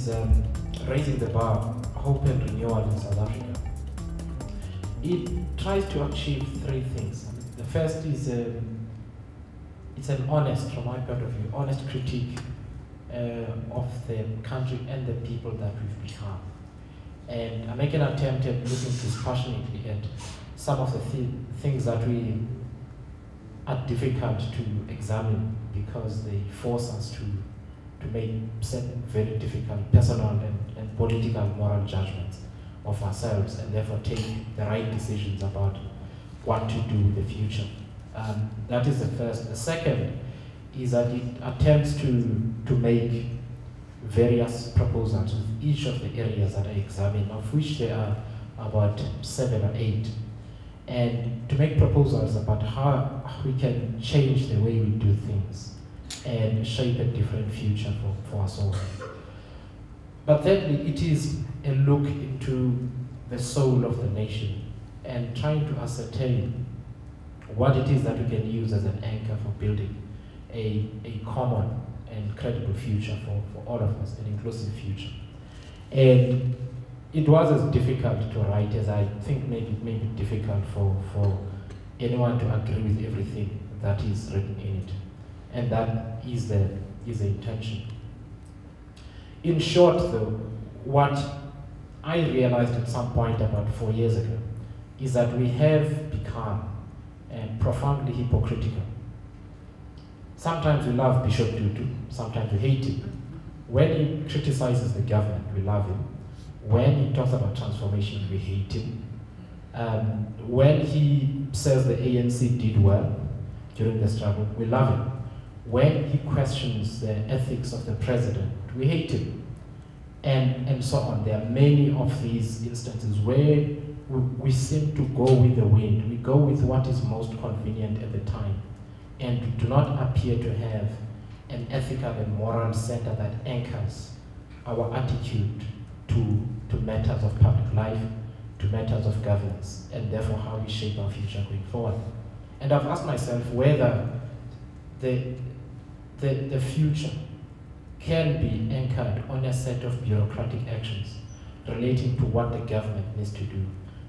is Raising the Bar, Hope and Renewal in South Africa. It tries to achieve three things. The first is it's an honest, from my point of view, honest critique of the country and the people that we've become. And I make an attempt at looking dispassionately at some of the things that we are difficult to examine because they force us to make certain very difficult personal and political moral judgments of ourselves, and therefore take the right decisions about what to do in the future. That is the first. The second is that it attempts to make various proposals with each of the areas that I examine, of which there are about 7 or 8, and to make proposals about how we can change the way we do things and shape a different future for us all. But thirdly, it is a look into the soul of the nation and trying to ascertain what it is that we can use as an anchor for building a common and credible future for all of us, an inclusive future. And it was as difficult to write as I think maybe it may be difficult for anyone to agree with everything that is written in it. And that is the intention. In short, though, what I realized at some point about 4 years ago is that we have become profoundly hypocritical. Sometimes we love Bishop Tutu, sometimes we hate him. When he criticizes the government, we love him. When he talks about transformation, we hate him. When he says the ANC did well during the struggle, we love him. When he questions the ethics of the president, we hate him, and so on. There are many of these instances where we seem to go with the wind. We go with what is most convenient at the time, and we do not appear to have an ethical and moral center that anchors our attitude to matters of public life, to matters of governance, and therefore how we shape our future going forward. And I've asked myself whether the future can be anchored on a set of bureaucratic actions relating to what the government needs to do,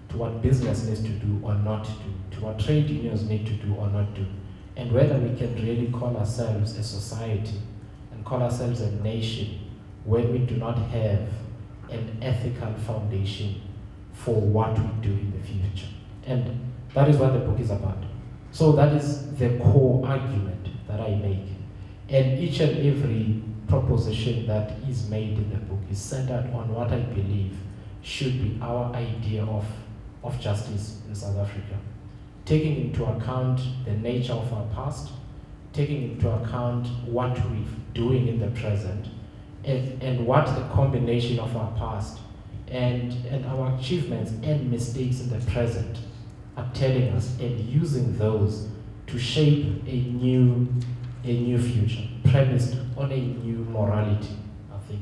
to what business needs to do or not do, to what trade unions need to do or not do, and whether we can really call ourselves a society and call ourselves a nation when we do not have an ethical foundation for what we do in the future. And that is what the book is about. So that is the core argument that I make. And each and every proposition that is made in the book is centered on what I believe should be our idea of justice in South Africa, taking into account the nature of our past, taking into account what we're doing in the present, and what the combination of our past and our achievements and mistakes in the present are telling us, and using those to shape a new future premised on a new morality, I think,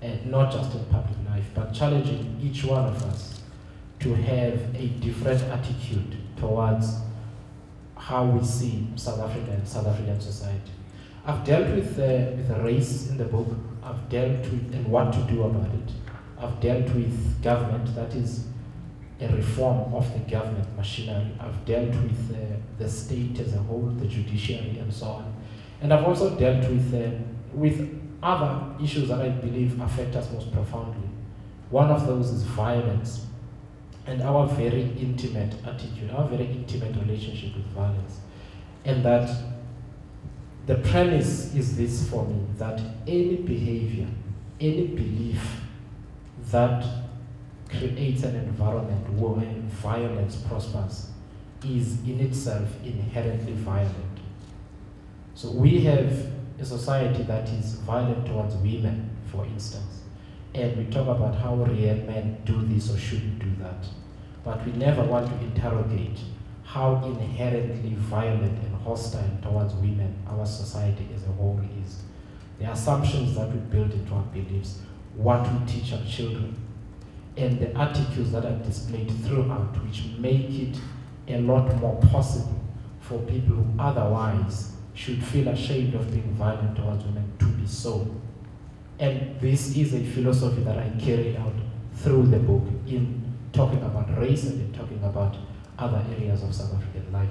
and not just in public life, but challenging each one of us to have a different attitude towards how we see South Africa and South African society. I've dealt with race in the book. I've dealt with and what to do about it. I've dealt with government, that is a reform of the government machinery. I've dealt with the state as a whole, the judiciary, and so on. And I've also dealt with other issues that I believe affect us most profoundly. One of those is violence and our very intimate attitude, our very intimate relationship with violence. And that the premise is this for me, that any behavior, any belief that creates an environment where violence prospers is in itself inherently violent. So we have a society that is violent towards women, for instance, and we talk about how real men do this or shouldn't do that. But we never want to interrogate how inherently violent and hostile towards women our society as a whole is. The assumptions that we build into our beliefs, what we teach our children, and the attitudes that are displayed throughout, which make it a lot more possible for people who otherwise should feel ashamed of being violent towards women to be so. And this is a philosophy that I carry out through the book in talking about race and in talking about other areas of South African life.